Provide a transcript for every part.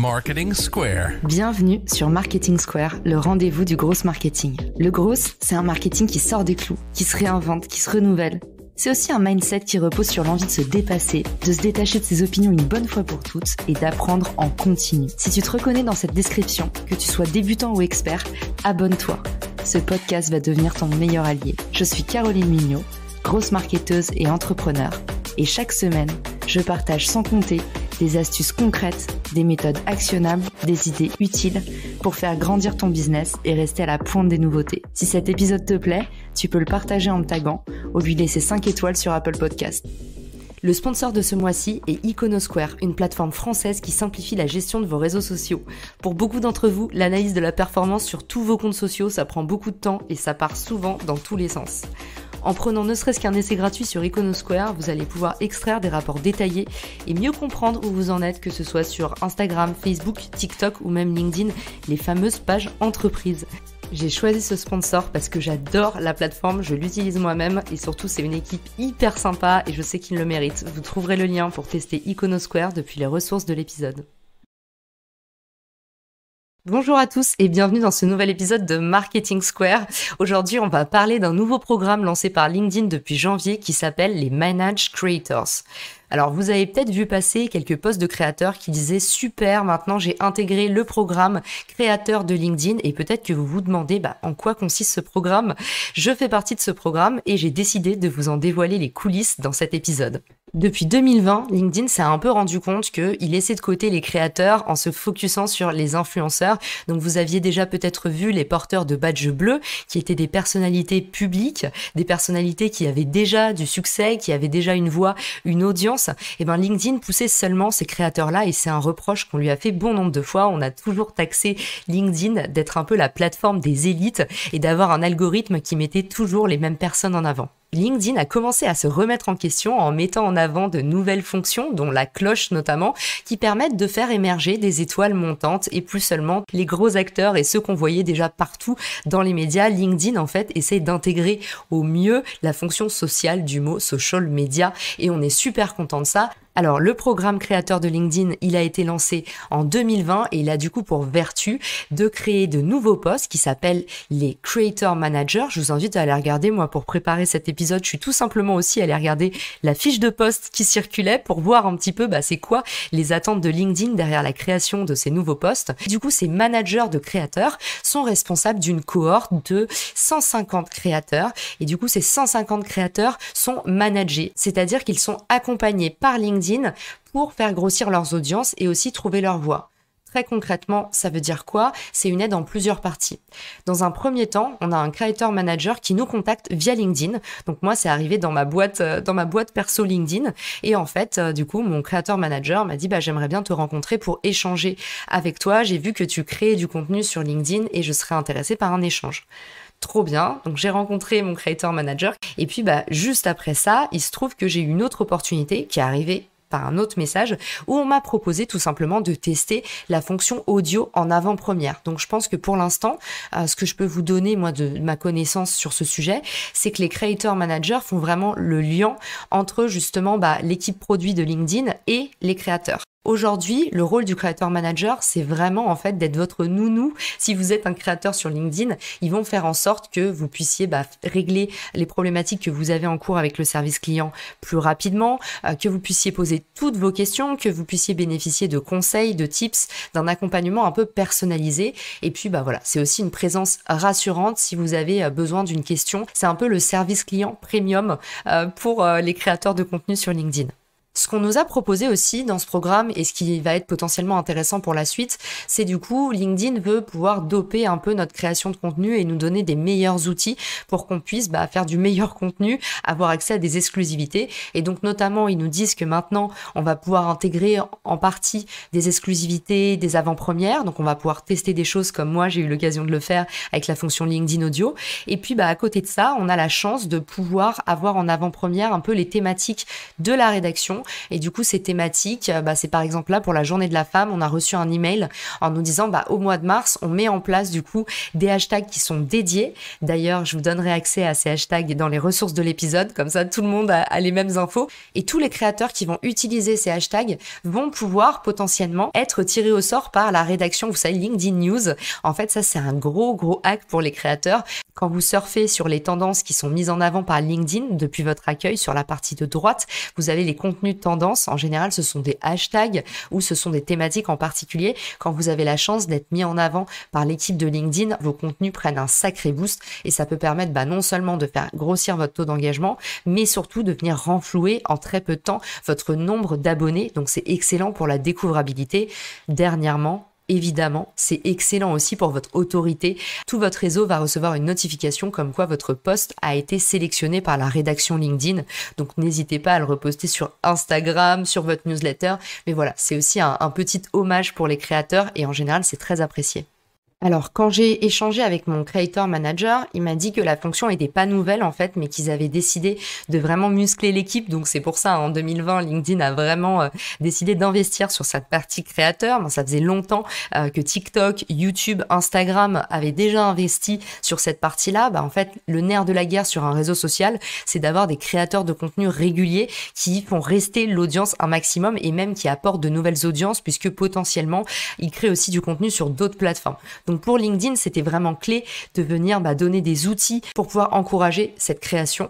Marketing Square. Bienvenue sur Marketing Square, le rendez-vous du gros marketing. Le gros, c'est un marketing qui sort des clous, qui se réinvente, qui se renouvelle. C'est aussi un mindset qui repose sur l'envie de se dépasser, de se détacher de ses opinions une bonne fois pour toutes et d'apprendre en continu. Si tu te reconnais dans cette description, que tu sois débutant ou expert, abonne-toi. Ce podcast va devenir ton meilleur allié. Je suis Caroline Mignot, grosse marketeuse et entrepreneur. Et chaque semaine, je partage sans compter des astuces concrètes, des méthodes actionnables, des idées utiles pour faire grandir ton business et rester à la pointe des nouveautés. Si cet épisode te plaît, tu peux le partager en me taguant ou lui laisser 5 étoiles sur Apple Podcast. Le sponsor de ce mois-ci est Iconosquare, une plateforme française qui simplifie la gestion de vos réseaux sociaux. Pour beaucoup d'entre vous, l'analyse de la performance sur tous vos comptes sociaux, ça prend beaucoup de temps et ça part souvent dans tous les sens. En prenant ne serait-ce qu'un essai gratuit sur Iconosquare, vous allez pouvoir extraire des rapports détaillés et mieux comprendre où vous en êtes, que ce soit sur Instagram, Facebook, TikTok ou même LinkedIn, les fameuses pages entreprises. J'ai choisi ce sponsor parce que j'adore la plateforme, je l'utilise moi-même et surtout c'est une équipe hyper sympa et je sais qu'il le mérite. Vous trouverez le lien pour tester Iconosquare depuis les ressources de l'épisode. Bonjour à tous et bienvenue dans ce nouvel épisode de Marketing Square. Aujourd'hui, on va parler d'un nouveau programme lancé par LinkedIn depuis janvier qui s'appelle les Managed Creators. Alors, vous avez peut-être vu passer quelques posts de créateurs qui disaient « Super, maintenant j'ai intégré le programme créateur de LinkedIn » et peut-être que vous vous demandez en quoi consiste ce programme. Je fais partie de ce programme et j'ai décidé de vous en dévoiler les coulisses dans cet épisode. Depuis 2020, LinkedIn s'est un peu rendu compte qu'il laissait de côté les créateurs en se focusant sur les influenceurs. Donc vous aviez déjà peut-être vu les porteurs de badges bleus qui étaient des personnalités publiques, des personnalités qui avaient déjà du succès, qui avaient déjà une voix, une audience. Et LinkedIn poussait seulement ces créateurs-là et c'est un reproche qu'on lui a fait bon nombre de fois. On a toujours taxé LinkedIn d'être un peu la plateforme des élites et d'avoir un algorithme qui mettait toujours les mêmes personnes en avant. LinkedIn a commencé à se remettre en question en mettant en avant de nouvelles fonctions, dont la cloche notamment, qui permettent de faire émerger des étoiles montantes et plus seulement les gros acteurs et ceux qu'on voyait déjà partout dans les médias. LinkedIn, en fait, essaie d'intégrer au mieux la fonction sociale du mot social media et on est super content de ça. Alors, le programme créateur de LinkedIn, il a été lancé en 2020 et il a du coup pour vertu de créer de nouveaux postes qui s'appellent les Creator Managers. Je vous invite à aller regarder, moi, pour préparer cet épisode, je suis tout simplement aussi allée regarder la fiche de poste qui circulait pour voir un petit peu c'est quoi les attentes de LinkedIn derrière la création de ces nouveaux postes. Du coup, ces managers de créateurs sont responsables d'une cohorte de 150 créateurs et du coup, ces 150 créateurs sont managés, c'est-à-dire qu'ils sont accompagnés par LinkedIn pour faire grossir leurs audiences et aussi trouver leur voix. Très concrètement, ça veut dire quoi ? C'est une aide en plusieurs parties. Dans un premier temps, on a un creator manager qui nous contacte via LinkedIn. Donc moi, c'est arrivé dans ma boîte perso LinkedIn. Et en fait, du coup, mon creator manager m'a dit j'aimerais bien te rencontrer pour échanger avec toi. J'ai vu que tu crées du contenu sur LinkedIn et je serais intéressée par un échange. Trop bien, donc j'ai rencontré mon creator manager et puis juste après ça, il se trouve que j'ai eu une autre opportunité qui est arrivée par un autre message où on m'a proposé tout simplement de tester la fonction audio en avant-première. Donc je pense que pour l'instant, ce que je peux vous donner moi de ma connaissance sur ce sujet, c'est que les creator managers font vraiment le lien entre justement l'équipe produit de LinkedIn et les créateurs. Aujourd'hui, le rôle du creator manager, c'est vraiment en fait d'être votre nounou. Si vous êtes un créateur sur LinkedIn, ils vont faire en sorte que vous puissiez régler les problématiques que vous avez en cours avec le service client plus rapidement, que vous puissiez poser toutes vos questions, que vous puissiez bénéficier de conseils, de tips, d'un accompagnement un peu personnalisé. Et puis voilà, c'est aussi une présence rassurante si vous avez besoin d'une question. C'est un peu le service client premium pour les créateurs de contenu sur LinkedIn. Ce qu'on nous a proposé aussi dans ce programme et ce qui va être potentiellement intéressant pour la suite, c'est du coup LinkedIn veut pouvoir doper un peu notre création de contenu et nous donner des meilleurs outils pour qu'on puisse faire du meilleur contenu, avoir accès à des exclusivités. Et donc notamment, ils nous disent que maintenant, on va pouvoir intégrer en partie des exclusivités, des avant-premières. Donc on va pouvoir tester des choses comme moi, j'ai eu l'occasion de le faire avec la fonction LinkedIn Audio. Et puis à côté de ça, on a la chance de pouvoir avoir en avant-première un peu les thématiques de la rédaction Et du coup, ces thématiques, c'est par exemple là pour la journée de la femme, on a reçu un email en nous disant au mois de mars, on met en place du coup des hashtags qui sont dédiés. D'ailleurs, je vous donnerai accès à ces hashtags dans les ressources de l'épisode, comme ça tout le monde a les mêmes infos. Et tous les créateurs qui vont utiliser ces hashtags vont pouvoir potentiellement être tirés au sort par la rédaction, vous savez, LinkedIn News. En fait, ça c'est un gros hack pour les créateurs. Quand vous surfez sur les tendances qui sont mises en avant par LinkedIn depuis votre accueil sur la partie de droite, vous avez les contenus de tendance. En général, ce sont des hashtags ou ce sont des thématiques en particulier. Quand vous avez la chance d'être mis en avant par l'équipe de LinkedIn, vos contenus prennent un sacré boost et ça peut permettre non seulement de faire grossir votre taux d'engagement, mais surtout de venir renflouer en très peu de temps votre nombre d'abonnés. Donc c'est excellent pour la découvrabilité. Dernièrement, évidemment, c'est excellent aussi pour votre autorité. Tout votre réseau va recevoir une notification comme quoi votre post a été sélectionné par la rédaction LinkedIn. Donc n'hésitez pas à le reposter sur Instagram, sur votre newsletter. Mais voilà, c'est aussi un petit hommage pour les créateurs et en général, c'est très apprécié. Alors, quand j'ai échangé avec mon creator manager, il m'a dit que la fonction n'était pas nouvelle en fait, mais qu'ils avaient décidé de vraiment muscler l'équipe. Donc c'est pour ça, en 2020, LinkedIn a vraiment décidé d'investir sur cette partie créateur. Ça faisait longtemps que TikTok, YouTube, Instagram avaient déjà investi sur cette partie-là. En fait, le nerf de la guerre sur un réseau social, c'est d'avoir des créateurs de contenu réguliers qui font rester l'audience un maximum et même qui apportent de nouvelles audiences puisque potentiellement, ils créent aussi du contenu sur d'autres plateformes. Donc pour LinkedIn, c'était vraiment clé de venir donner des outils pour pouvoir encourager cette création.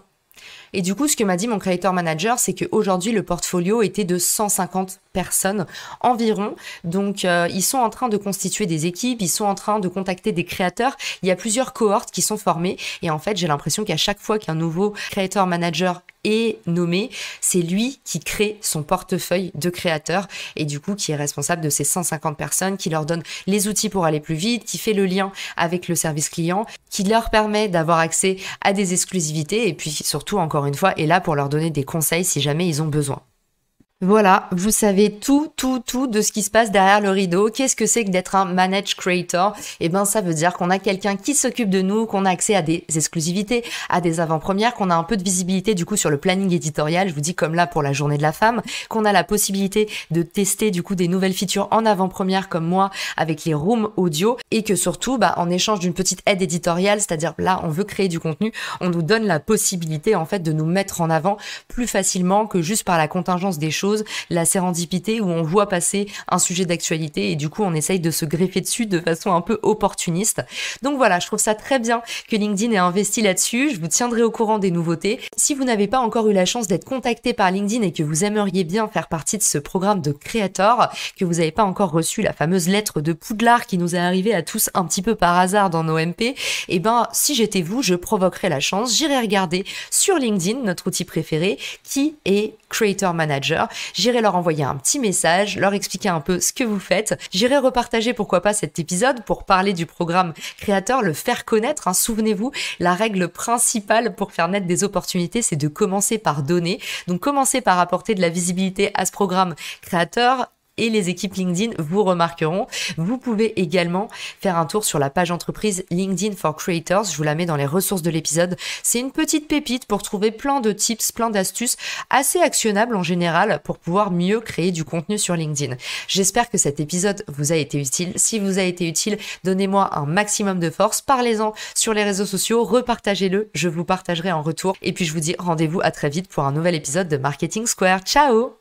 Et du coup, ce que m'a dit mon creator manager, c'est qu'aujourd'hui, le portfolio était de 150 personnes environ. Donc, ils sont en train de constituer des équipes, ils sont en train de contacter des créateurs. Il y a plusieurs cohortes qui sont formées. Et en fait, j'ai l'impression qu'à chaque fois qu'un nouveau creator manager est nommé, c'est lui qui crée son portefeuille de créateurs et du coup qui est responsable de ces 150 personnes, qui leur donne les outils pour aller plus vite, qui fait le lien avec le service client, qui leur permet d'avoir accès à des exclusivités et puis surtout, encore une fois, est là pour leur donner des conseils si jamais ils ont besoin. Voilà, vous savez tout de ce qui se passe derrière le rideau. Qu'est-ce que c'est que d'être un managed creator? Ça veut dire qu'on a quelqu'un qui s'occupe de nous, qu'on a accès à des exclusivités, à des avant-premières, qu'on a un peu de visibilité du coup sur le planning éditorial, je vous dis comme là pour la journée de la femme, qu'on a la possibilité de tester du coup des nouvelles features en avant-première comme moi avec les rooms audio et que surtout, en échange d'une petite aide éditoriale, c'est-à-dire là on veut créer du contenu, on nous donne la possibilité en fait de nous mettre en avant plus facilement que juste par la contingence des choses, la sérendipité où on voit passer un sujet d'actualité et du coup on essaye de se greffer dessus de façon un peu opportuniste. Donc voilà, je trouve ça très bien que LinkedIn ait investi là-dessus. Je vous tiendrai au courant des nouveautés. Si vous n'avez pas encore eu la chance d'être contacté par LinkedIn et que vous aimeriez bien faire partie de ce programme de Creator, que vous n'avez pas encore reçu la fameuse lettre de Poudlard qui nous est arrivée à tous un petit peu par hasard dans nos MP, si j'étais vous, je provoquerais la chance, j'irais regarder sur LinkedIn, notre outil préféré, qui est Creator Manager. J'irai leur envoyer un petit message, leur expliquer un peu ce que vous faites. J'irai repartager pourquoi pas cet épisode pour parler du programme créateur, le faire connaître. Souvenez-vous, la règle principale pour faire naître des opportunités, c'est de commencer par donner. Donc commencez par apporter de la visibilité à ce programme créateur. Et les équipes LinkedIn vous remarqueront. Vous pouvez également faire un tour sur la page entreprise LinkedIn for Creators. Je vous la mets dans les ressources de l'épisode. C'est une petite pépite pour trouver plein de tips, plein d'astuces assez actionnables en général pour pouvoir mieux créer du contenu sur LinkedIn. J'espère que cet épisode vous a été utile. Si vous a été utile, donnez-moi un maximum de force. Parlez-en sur les réseaux sociaux, repartagez-le. Je vous partagerai en retour. Et puis je vous dis rendez-vous à très vite pour un nouvel épisode de Marketing Square. Ciao!